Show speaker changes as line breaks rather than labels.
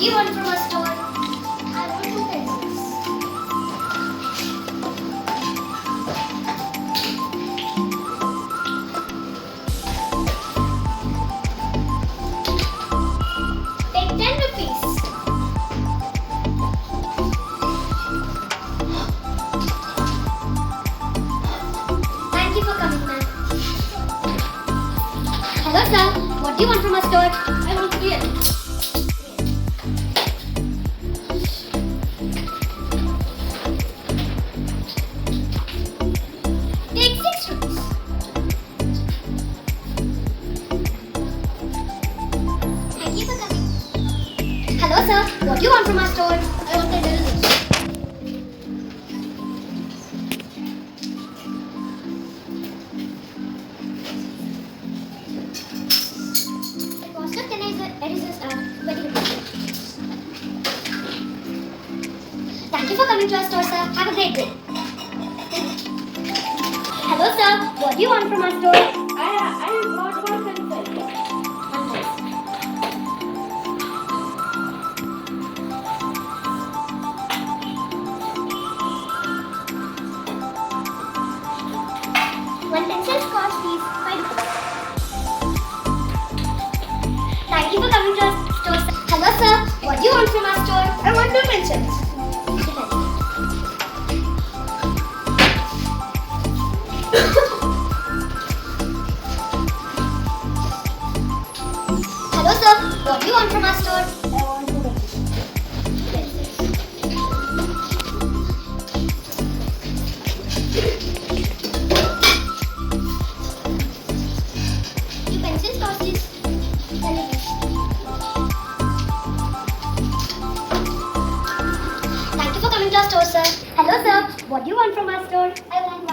do you want from our store? I want two pencils. Take 10 rupees. Thank you for coming, ma'am. Hello, sir. What do you want from our store? I want beer. Take 6 rupees. Thank you for coming. Hello, sir. What do you want from our store? I want the delicious. The cost of 10 erasers are very good. Thank you for coming to our store, sir. Have a great day. Hello, sir. What do you want from our store?
I want one pencil.
One pencil. One pencil's cost is 5 rupees. Thank you for coming to our store, sir. Hello, sir. What do you want from our store?
I want two pencils.
Hello, sir. What do you want from our store?
I want two pencils.
The pencil's cost is 10 rupees. Thank you for coming to our store, sir. Hello, sir. What do you want from our store?
I want